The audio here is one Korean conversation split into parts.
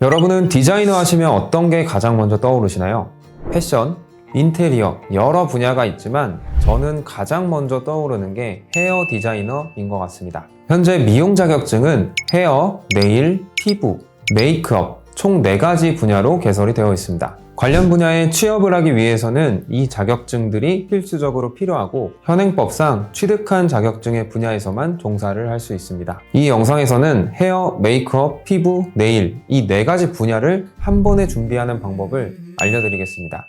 여러분은 디자이너 하시면 어떤 게 가장 먼저 떠오르시나요? 패션, 인테리어, 여러 분야가 있지만 저는 가장 먼저 떠오르는 게 헤어 디자이너인 것 같습니다. 현재 미용 자격증은 헤어, 네일, 피부, 메이크업 총 4가지 분야로 개설이 되어 있습니다. 관련 분야에 취업을 하기 위해서는 이 자격증들이 필수적으로 필요하고 현행법상 취득한 자격증의 분야에서만 종사를 할 수 있습니다. 이 영상에서는 헤어, 메이크업, 피부, 네일 이 4가지 분야를 한 번에 준비하는 방법을 알려드리겠습니다.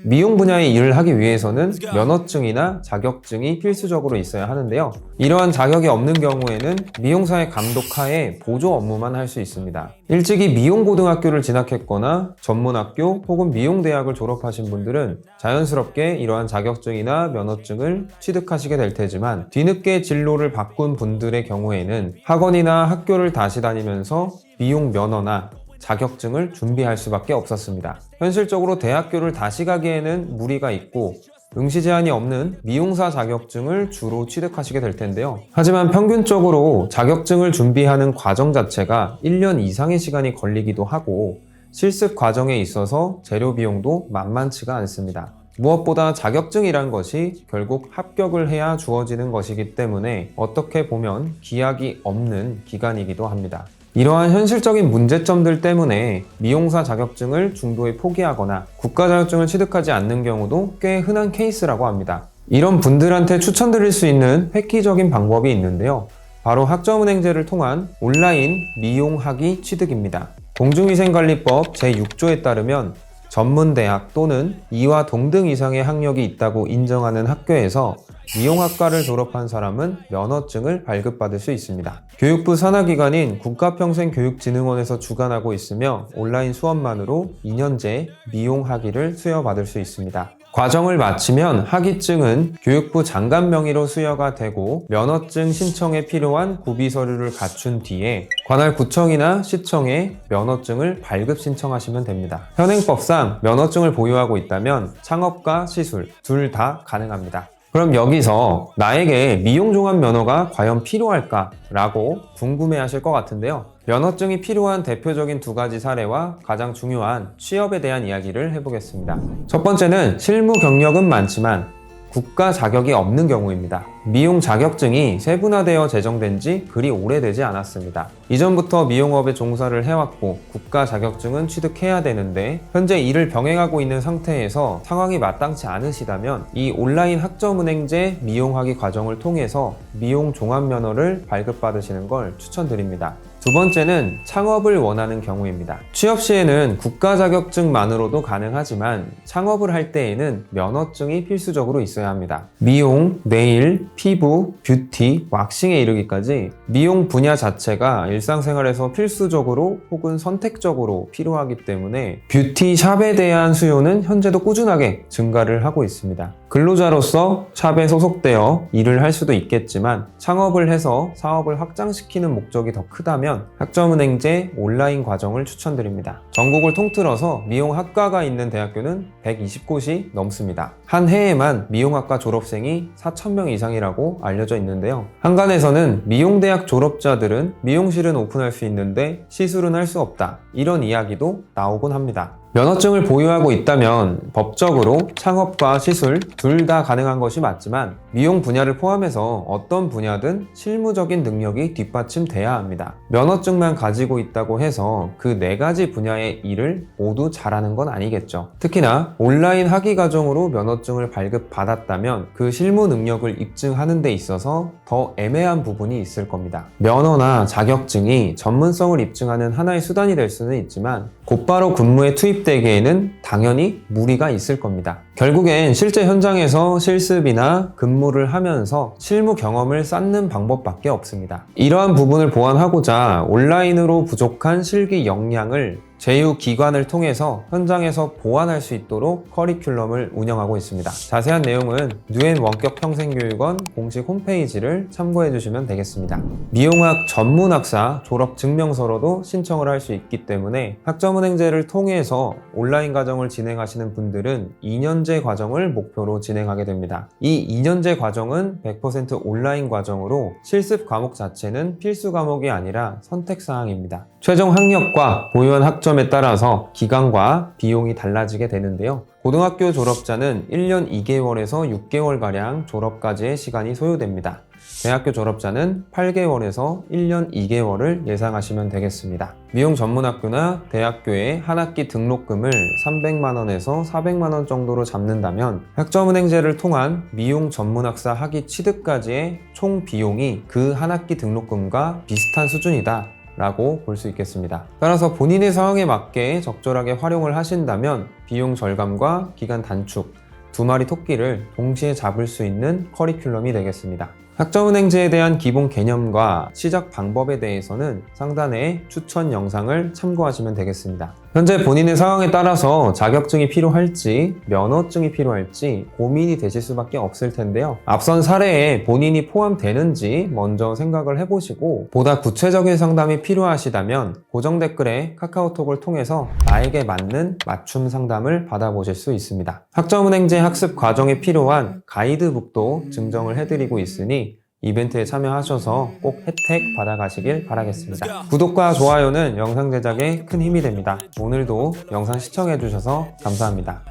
미용 분야의 일을 하기 위해서는 면허증이나 자격증이 필수적으로 있어야 하는데요. 이러한 자격이 없는 경우에는 미용사의 감독하에 보조 업무만 할 수 있습니다. 일찍이 미용고등학교를 진학했거나 전문학교 혹은 미용대학을 졸업하신 분들은 자연스럽게 이러한 자격증이나 면허증을 취득하시게 될 테지만 뒤늦게 진로를 바꾼 분들의 경우에는 학원이나 학교를 다시 다니면서 미용 면허나 자격증을 준비할 수밖에 없었습니다. 현실적으로 대학교를 다시 가기에는 무리가 있고 응시 제한이 없는 미용사 자격증을 주로 취득하시게 될 텐데요. 하지만 평균적으로 자격증을 준비하는 과정 자체가 1년 이상의 시간이 걸리기도 하고 실습 과정에 있어서 재료 비용도 만만치가 않습니다. 무엇보다 자격증이란 것이 결국 합격을 해야 주어지는 것이기 때문에 어떻게 보면 기약이 없는 기간이기도 합니다. 이러한 현실적인 문제점들 때문에 미용사 자격증을 중도에 포기하거나 국가 자격증을 취득하지 않는 경우도 꽤 흔한 케이스라고 합니다. 이런 분들한테 추천드릴 수 있는 획기적인 방법이 있는데요. 바로 학점은행제를 통한 온라인 미용학위 취득입니다. 공중위생관리법 제6조에 따르면 전문대학 또는 이와 동등 이상의 학력이 있다고 인정하는 학교에서 미용학과를 졸업한 사람은 면허증을 발급받을 수 있습니다. 교육부 산하기관인 국가평생교육진흥원에서 주관하고 있으며 온라인 수업만으로 2년제 미용학위를 수여받을 수 있습니다. 과정을 마치면 학위증은 교육부 장관 명의로 수여가 되고 면허증 신청에 필요한 구비 서류를 갖춘 뒤에 관할 구청이나 시청에 면허증을 발급 신청하시면 됩니다. 현행법상 면허증을 보유하고 있다면 창업과 시술 둘 다 가능합니다. 그럼 여기서 나에게 미용종합 면허가 과연 필요할까? 라고 궁금해 하실 것 같은데요. 면허증이 필요한 대표적인 2가지 사례와 가장 중요한 취업에 대한 이야기를 해보겠습니다. 첫 번째는 실무 경력은 많지만 국가 자격이 없는 경우입니다. 미용 자격증이 세분화되어 제정된 지 그리 오래되지 않았습니다. 이전부터 미용업에 종사를 해왔고 국가 자격증은 취득해야 되는데 현재 이를 병행하고 있는 상태에서 상황이 마땅치 않으시다면 이 온라인 학점은행제 미용학위 과정을 통해서 미용 종합면허를 발급받으시는 걸 추천드립니다. 두 번째는 창업을 원하는 경우입니다. 취업 시에는 국가 자격증만으로도 가능하지만 창업을 할 때에는 면허증이 필수적으로 있어야 합니다. 미용, 네일, 피부, 뷰티, 왁싱에 이르기까지 미용 분야 자체가 일상생활에서 필수적으로 혹은 선택적으로 필요하기 때문에 뷰티 샵에 대한 수요는 현재도 꾸준하게 증가를 하고 있습니다. 근로자로서 샵에 소속되어 일을 할 수도 있겠지만 창업을 해서 사업을 확장시키는 목적이 더 크다면 학점은행제 온라인 과정을 추천드립니다. 전국을 통틀어서 미용학과가 있는 대학교는 120곳이 넘습니다. 한 해에만 미용학과 졸업생이 4,000명 이상이라고 알려져 있는데요. 한간에서는 미용대학 졸업자들은 미용실은 오픈할 수 있는데 시술은 할 수 없다. 이런 이야기도 나오곤 합니다. 면허증을 보유하고 있다면 법적으로 창업과 시술 둘 다 가능한 것이 맞지만 미용 분야를 포함해서 어떤 분야든 실무적인 능력이 뒷받침돼야 합니다. 면허증만 가지고 있다고 해서 그 4가지 분야의 일을 모두 잘하는 건 아니겠죠. 특히나 온라인 학위 과정으로 면허증을 발급받았다면 그 실무 능력을 입증하는 데 있어서 더 애매한 부분이 있을 겁니다. 면허나 자격증이 전문성을 입증하는 하나의 수단이 될 수는 있지만 곧바로 근무에 투입되기에는 당연히 무리가 있을 겁니다. 결국엔 실제 현장에서 실습이나 근무를 하면서 실무 경험을 쌓는 방법밖에 없습니다. 이러한 부분을 보완하고자 온라인으로 부족한 실기 역량을 제휴기관을 통해서 현장에서 보완할 수 있도록 커리큘럼을 운영하고 있습니다. 자세한 내용은 뉴엔 원격평생교육원 공식 홈페이지를 참고해 주시면 되겠습니다. 미용학 전문학사 졸업증명서로도 신청을 할 수 있기 때문에 학점은행제를 통해서 온라인 과정을 진행하시는 분들은 2년제 과정을 목표로 진행하게 됩니다. 이 2년제 과정은 100% 온라인 과정으로 실습 과목 자체는 필수 과목이 아니라 선택사항입니다. 최종 학력과 보유한 학점에 따라서 기간과 비용이 달라지게 되는데요. 고등학교 졸업자는 1년 2개월에서 6개월가량 졸업까지의 시간이 소요됩니다. 대학교 졸업자는 8개월에서 1년 2개월을 예상하시면 되겠습니다. 미용 전문학교나 대학교의 한 학기 등록금을 300만원에서 400만원 정도로 잡는다면 학점은행제를 통한 미용 전문학사 학위 취득까지의 총 비용이 그 한 학기 등록금과 비슷한 수준이다 라고 볼 수 있겠습니다. 따라서 본인의 상황에 맞게 적절하게 활용을 하신다면 비용 절감과 기간 단축, 두 마리 토끼를 동시에 잡을 수 있는 커리큘럼이 되겠습니다. 학점은행제에 대한 기본 개념과 시작 방법에 대해서는 상단의 추천 영상을 참고하시면 되겠습니다. 현재 본인의 상황에 따라서 자격증이 필요할지 면허증이 필요할지 고민이 되실 수밖에 없을 텐데요. 앞선 사례에 본인이 포함되는지 먼저 생각을 해보시고 보다 구체적인 상담이 필요하시다면 고정 댓글에 카카오톡을 통해서 나에게 맞는 맞춤 상담을 받아보실 수 있습니다. 학점은행제 학습 과정에 필요한 가이드북도 증정을 해드리고 있으니 이벤트에 참여하셔서 꼭 혜택 받아가시길 바라겠습니다. 구독과 좋아요는 영상 제작에 큰 힘이 됩니다. 오늘도 영상 시청해주셔서 감사합니다.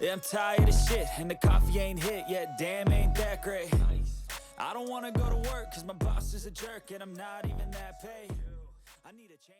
Yeah, I'm tired of shit, and the coffee ain't hit yet. Damn, ain't that great. I don't wanna go to work, cause my boss is a jerk, and I'm not even that paid. I need a change.